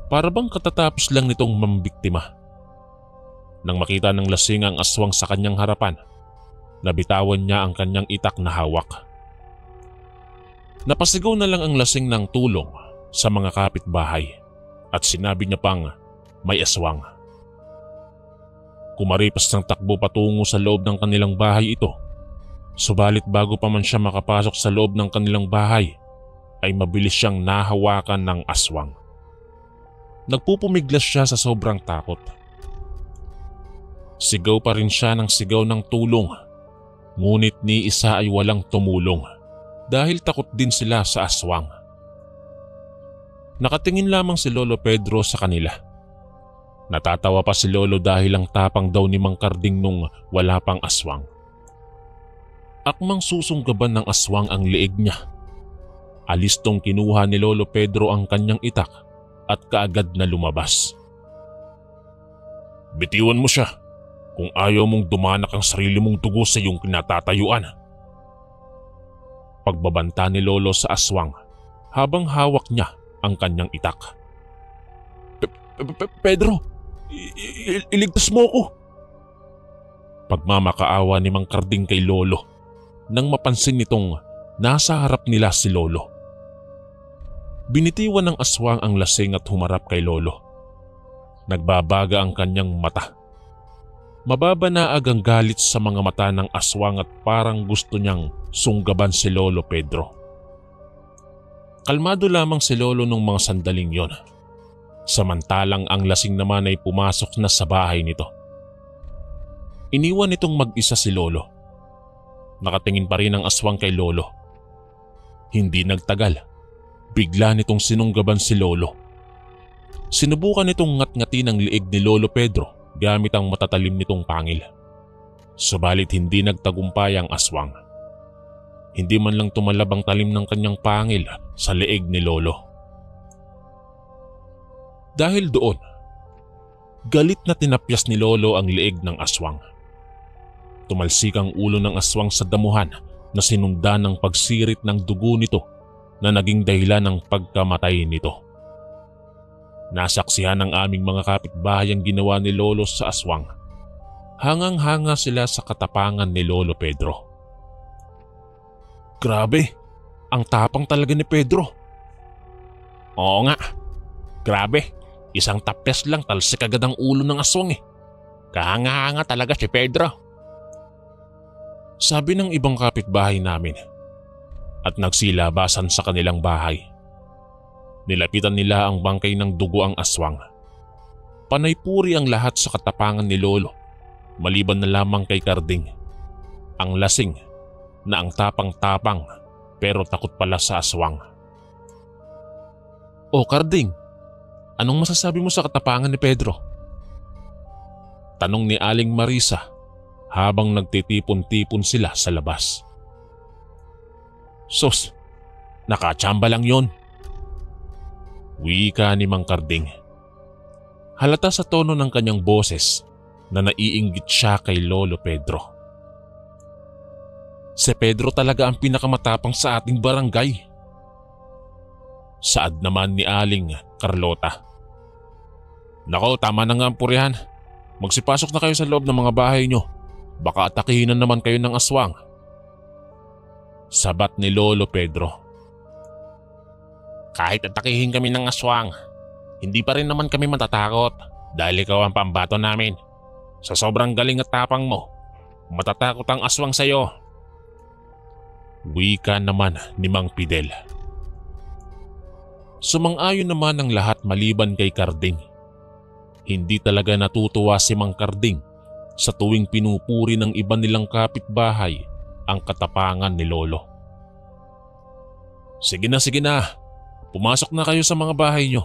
Para bang katatapos lang nitong mambiktima. Nang makita ng lasing ang aswang sa kanyang harapan, nabitawan niya ang kanyang itak na hawak. Napasigaw na lang ang lasing ng tulong sa mga kapitbahay at sinabi niya pang may aswang. Kumaripas ng takbo patungo sa loob ng kanilang bahay ito. Subalit bago pa man siya makapasok sa loob ng kanilang bahay, ay mabilis siyang nahawakan ng aswang. Nagpupumiglas siya sa sobrang takot. Sigaw pa rin siya ng sigaw ng tulong, ngunit ni isa ay walang tumulong dahil takot din sila sa aswang. Nakatingin lamang si Lolo Pedro sa kanila. Natatawa pa si Lolo dahil ang tapang daw ni Mang Karding nung wala pang aswang. Akmang susunggaban ng aswang ang leeg niya. Alistong kinuha ni Lolo Pedro ang kanyang itak at kaagad na lumabas. "Bitiwan mo siya kung ayaw mong dumanak ang sarili mong dugo sa iyong kinatatayuan." Pagbabanta ni Lolo sa aswang habang hawak niya ang kanyang itak. "Pedro, iligtas mo ko!" Pagmamakaawa ni Mang Karding kay Lolo nang mapansin nitong nasa harap nila si Lolo. Binitiwan ng aswang ang lasing at humarap kay Lolo. Nagbabaga ang kanyang mata. Mababanaag ang galit sa mga mata ng aswang at parang gusto niyang sunggaban si Lolo Pedro. Kalmado lamang si Lolo nung mga sandaling yon. Samantalang ang lasing naman ay pumasok na sa bahay nito. Iniwan nitong mag-isa si Lolo. Nakatingin pa rin ang aswang kay Lolo. Hindi nagtagal, bigla nitong sinunggaban si Lolo. Sinubukan nitong ngat-ngatin ang liig ni Lolo Pedro gamit ang matatalim nitong pangil. Subalit hindi nagtagumpay ang aswang. Hindi man lang tumalab ang talim ng kanyang pangil sa liig ni Lolo. Dahil doon, galit na tinapyas ni Lolo ang liig ng aswang. Tumalsik ang ulo ng aswang sa damuhan na sinundan ng pagsirit ng dugo nito na naging dahilan ng pagkamatay nito. Nasaksihan ng aming mga kapitbahay ang ginawa ni Lolo sa aswang. Hangang-hanga sila sa katapangan ni Lolo Pedro. "Grabe, ang tapang talaga ni Pedro." "Oo nga, Grabe, isang tapes lang talsik agad ang ulo ng aswang eh. Kahanga-hanga talaga si Pedro. Sabi ng ibang kapitbahay namin at nagsilabasan sa kanilang bahay. Nilapitan nila ang bangkay ng dugo ang aswang. Panay-puri ang lahat sa katapangan ni Lolo, maliban na lamang kay Karding. Ang lasing na ang tapang-tapang pero takot pala sa aswang. O Karding, anong masasabi mo sa katapangan ni Pedro? Tanong ni Aling Marisa habang nagtitipon-tipon sila sa labas. Sus, nakachamba lang yon. Wika ni Mang Karding. Halata sa tono ng kanyang boses na naiinggit siya kay Lolo Pedro. Si Pedro talaga ang pinakamatapang sa ating barangay. Saad naman ni Aling Carlota. Nako, tama na nga ang purihan. Magsipasok na kayo sa loob ng mga bahay nyo. Baka atakihin na naman kayo ng aswang. Sabat ni Lolo Pedro. Kahit atakihin kami ng aswang, hindi pa rin naman kami matatakot dahil ikaw ang pambato namin. Sa sobrang galing at tapang mo, matatakot ang aswang sa'yo. Wika naman ni Mang Fidel. Sumang-ayon naman ang lahat maliban kay Karding. Hindi talaga natutuwa si Mang Karding sa tuwing pinupuri ng iba nilang kapitbahay ang katapangan ni Lolo. Sige na, pumasok na kayo sa mga bahay nyo.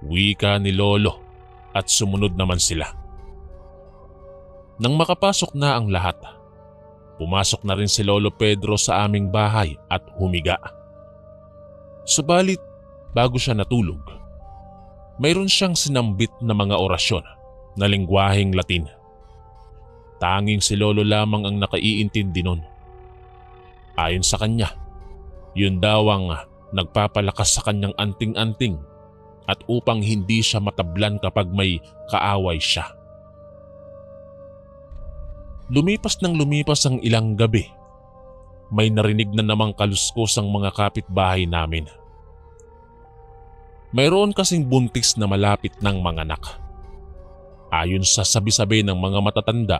Wika ni Lolo at sumunod naman sila. Nang makapasok na ang lahat, pumasok na rin si Lolo Pedro sa aming bahay at humiga. Subalit bago siya natulog, mayroon siyang sinambit na mga orasyon na lengguwaheng Latin. Tanging si Lolo lamang ang nakaiintindi nun. Ayon sa kanya, yun daw ang nagpapalakas sa kanyang anting-anting at upang hindi siya matablan kapag may kaaway siya. Lumipas ng lumipas ang ilang gabi, may narinig na namang kaluskos ang mga kapitbahay namin. Mayroon kasing buntis na malapit ng manganak. Ayon sa sabi-sabi ng mga matatanda,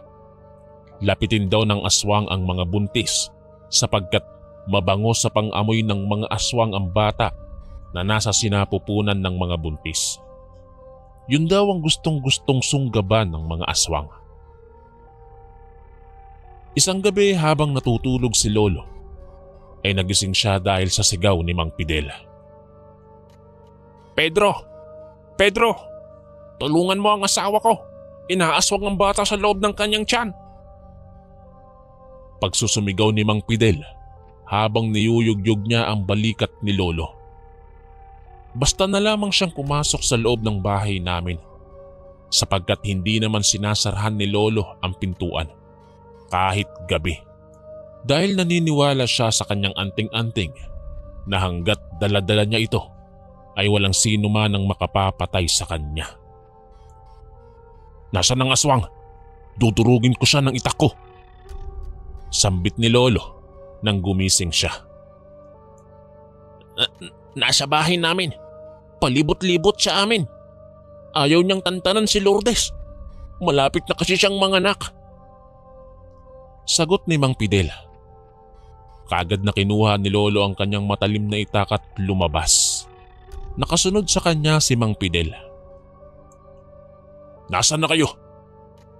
lapitin daw ng aswang ang mga buntis sapagkat mabango sa pang-amoy ng mga aswang ang bata na nasa sinapupunan ng mga buntis. Yun daw ang gustong-gustong sunggaban ng mga aswang. Isang gabi habang natutulog si Lolo, ay nagising siya dahil sa sigaw ni Mang Fidel. Pedro! Tulungan mo ang asawa ko. Inaaswang ang bata sa loob ng kanyang tiyan. Pagsusumigaw ni Mang Fidel habang niyuyugyug niya ang balikat ni Lolo. Basta na lamang siyang pumasok sa loob ng bahay namin sapagkat hindi naman sinasarahan ni Lolo ang pintuan kahit gabi. Dahil naniniwala siya sa kanyang anting-anting na hanggat dala-dala niya ito ay walang sino man ang makapapatay sa kanya. Nasaan ang aswang? Dudurugin ko siya ng itak ko. Sambit ni Lolo nang gumising siya. Nasa bahay namin. Palibot-libot sa amin. Ayaw niyang tantanan si Lourdes. Malapit na kasi siyang manganak. Sagot ni Mang Fidel. Kaagad na kinuha ni Lolo ang kanyang matalim na itak at lumabas. Nakasunod sa kanya si Mang Fidel. Nasaan na kayo?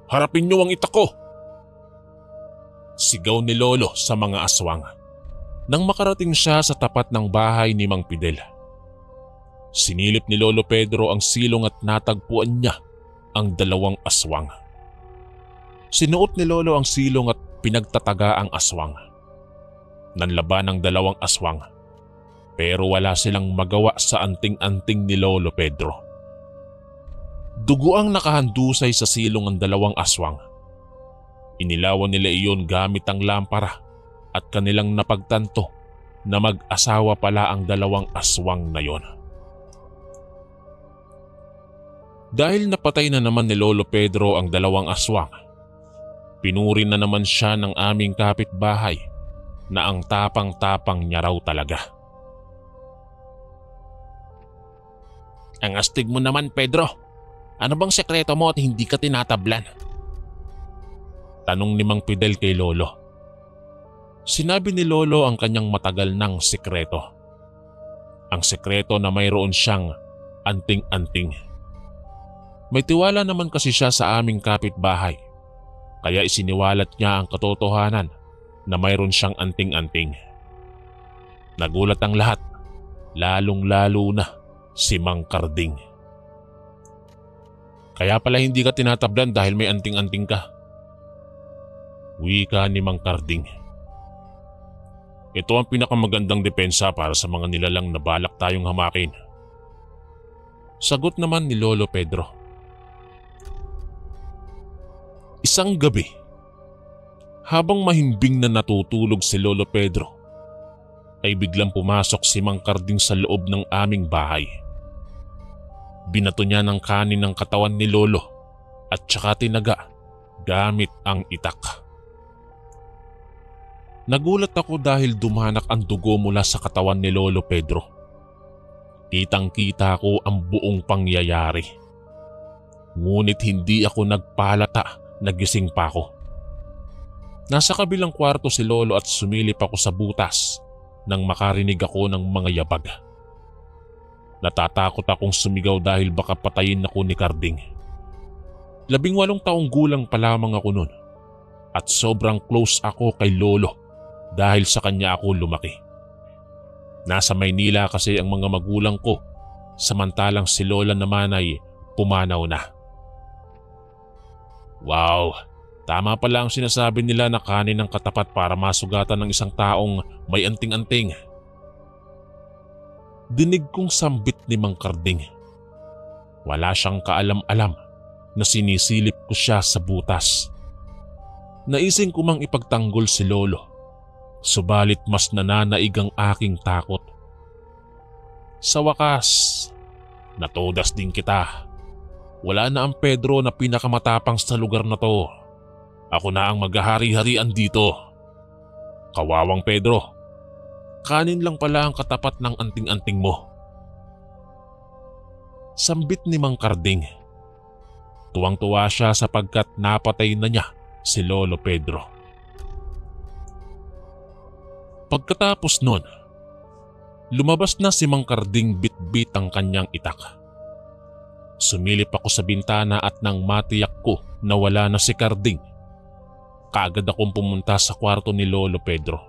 Harapin niyo ang itak ko! Sigaw ni Lolo sa mga aswang nang makarating siya sa tapat ng bahay ni Mang Fidel. Sinilip ni Lolo Pedro ang silong at natagpuan niya ang dalawang aswang. Sinuot ni Lolo ang silong at pinagtataga ang aswang. Nanlaban ang dalawang aswang pero wala silang magawa sa anting-anting ni Lolo Pedro. Dugo ang nakahandusay sa silong ang dalawang aswang. Inilawan nila iyon gamit ang lampara at kanilang napagtanto na mag-asawa pala ang dalawang aswang na yon. Dahil napatay na naman ni Lolo Pedro ang dalawang aswang, pinuri na naman siya ng aming kapitbahay na ang tapang-tapang niya raw talaga. Ang astig mo naman, Pedro. Ano bang sekreto mo at hindi ka tinatablan? Tanong ni Mang Fidel kay Lolo. Sinabi ni Lolo ang kanyang matagal ng sekreto. Ang sekreto na mayroon siyang anting-anting. May tiwala naman kasi siya sa aming kapitbahay, kaya isiniwalat niya ang katotohanan na mayroon siyang anting-anting. Nagulat ang lahat, lalong-lalo na si Mang Karding. Kaya pala hindi ka tinatablan dahil may anting-anting ka. Wika ni Mang Karding. Ito ang pinakamagandang depensa para sa mga nilalang na balak tayong hamakin. Sagot naman ni Lolo Pedro. Isang gabi, habang mahimbing na natutulog si Lolo Pedro, ay biglang pumasok si Mang Karding sa loob ng aming bahay. Binato niya ng kanin ng katawan ni Lolo at saka tinaga gamit ang itak. Nagulat ako dahil dumanak ang dugo mula sa katawan ni Lolo Pedro. Kitang-kita ko ang buong pangyayari. Ngunit hindi ako nagpalata. Nagising pa ako. Nasa kabilang kwarto si Lolo at sumilip ako sa butas nang makarinig ako ng mga yabag. Natatakot akong sumigaw dahil baka patayin ako ni Karding. 18 taong gulang pa lamang ako noon at sobrang close ako kay Lolo dahil sa kanya ako lumaki. Nasa Maynila kasi ang mga magulang ko, samantalang si Lola naman ay pumanaw na. Wow, tama pala ang sinasabi nila na kanin ng katapat para masugatan ng isang taong may anting-anting. Dinig kong sambit ni Mang Karding. Wala siyang kaalam-alam na sinisilip ko siya sa butas. Naising ko mang ipagtanggol si Lolo, subalit mas nananaig ang aking takot. Sa wakas, natodas din kita. Wala na ang Pedro na pinakamatapang sa lugar na to. Ako na ang maghahari-harian dito. Kawawang Pedro, kanin lang pala ang katapat ng anting-anting mo. Sambit ni Mang Karding. Tuwang-tuwa siya sapagkat napatay na niya si Lolo Pedro. Pagkatapos nun, lumabas na si Mang Karding bit-bit ang kanyang itak. Sumilip ako sa bintana at nang matiyak ko na wala na si Karding, kaagad akong pumunta sa kwarto ni Lolo Pedro.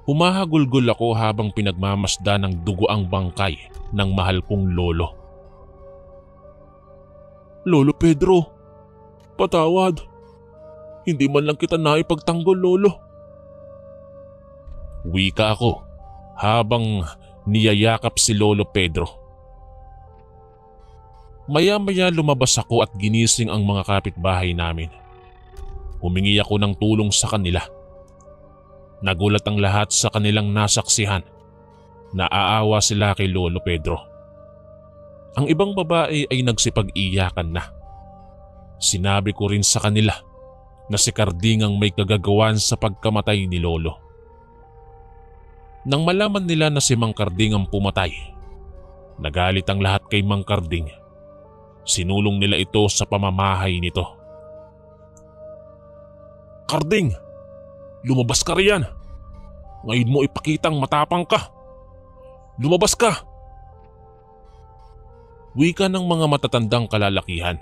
Humahagulgol ako habang pinagmamasdan ng dugo ang bangkay ng mahal kong lolo. Lolo Pedro, patawad. Hindi man lang kita naipagtanggol, Lolo. Wika ako habang niyayakap si Lolo Pedro. Maya-maya lumabas ako at ginising ang mga kapitbahay namin. Humingi ako ng tulong sa kanila. Nagulat ang lahat sa kanilang nasaksihan. Naaawa sila kay Lolo Pedro. Ang ibang babae ay nagsipag-iyakan na. Sinabi ko rin sa kanila na si Karding ang may kagagawan sa pagkamatay ni Lolo. Nang malaman nila na si Mang Karding ang pumatay, nagalit ang lahat kay Mang Karding. Sinulong nila ito sa pamamahay nito. Karding, lumabas ka riyan. Ngayon mo ipakitang matapang ka. Lumabas ka! Wika ng mga matatandang kalalakihan.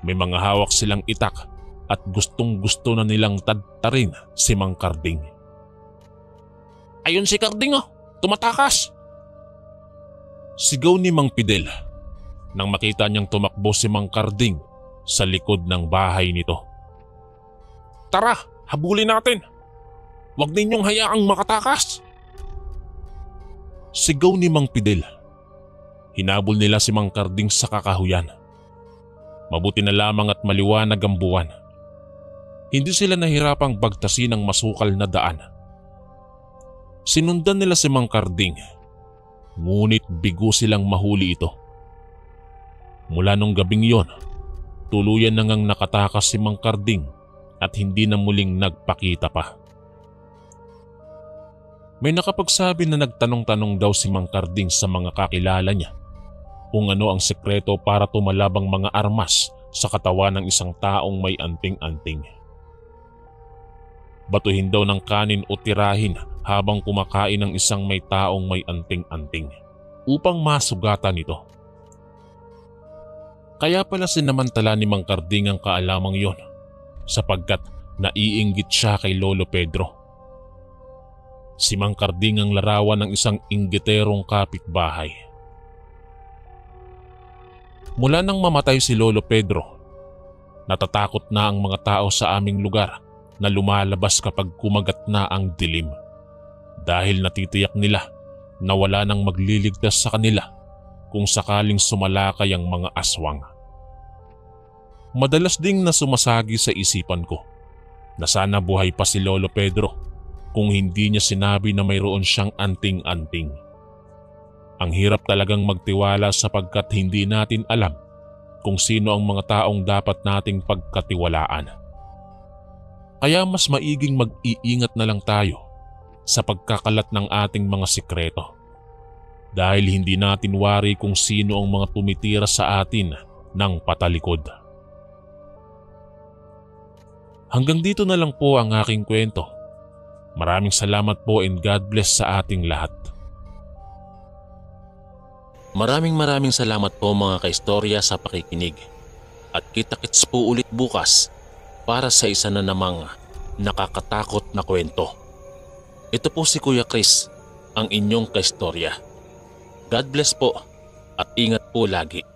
May mga hawak silang itak at gustong-gusto na nilang tadtarin si Mang Karding. Ayun si Karding oh, tumatakas! Sigaw ni Mang Fidel nang makita niyang tumakbo si Mang Karding sa likod ng bahay nito. Tara, habulin natin! Huwag ninyong hayaang makatakas! Sigaw ni Mang Fidel. Hinabol nila si Mang Karding sa kakahuyan. Mabuti na lamang at maliwanag ang buwan. Hindi sila nahirapang bagtasin ng masukal na daan. Sinundan nila si Mang Karding, ngunit bigo silang mahuli ito. Mula nung gabing yon, tuluyan na ngang nakatakas si Mang Karding at hindi na muling nagpakita pa. May nakapagsabi na nagtanong-tanong daw si Mang Karding sa mga kakilala niya kung ano ang sekreto para tumalabang mga armas sa katawan ng isang taong may anting-anting. Batuhin daw ng kanin o tirahin habang kumakain ng isang may taong may anting-anting upang masugatan ito. Kaya pala sinamantala ni Mang Karding ang kaalamang yon sapagkat naiinggit siya kay Lolo Pedro. Si Mang Karding ang larawan ng isang inggiterong kapitbahay. Mula nang mamatay si Lolo Pedro, natatakot na ang mga tao sa aming lugar na lumalabas kapag kumagat na ang dilim dahil natitiyak nila na wala nang magliligtas sa kanila kung sakaling sumalakay ang mga aswang. Madalas ding na sumasagi sa isipan ko na sana buhay pa si Lolo Pedro kung hindi niya sinabi na mayroon siyang anting-anting. Ang hirap talagang magtiwala sapagkat hindi natin alam kung sino ang mga taong dapat nating pagkatiwalaan. Kaya mas maiging mag-iingat na lang tayo sa pagkakalat ng ating mga sikreto dahil hindi natin wari kung sino ang mga tumitira sa atin ng patalikod. Hanggang dito na lang po ang aking kwento. Maraming salamat po and God bless sa ating lahat. Maraming salamat po mga kaistorya sa pakikinig. At kita-kits po ulit bukas para sa isa na namang nakakatakot na kwento. Ito po si Kuya Chris, ang inyong kaistorya. God bless po at ingat po lagi.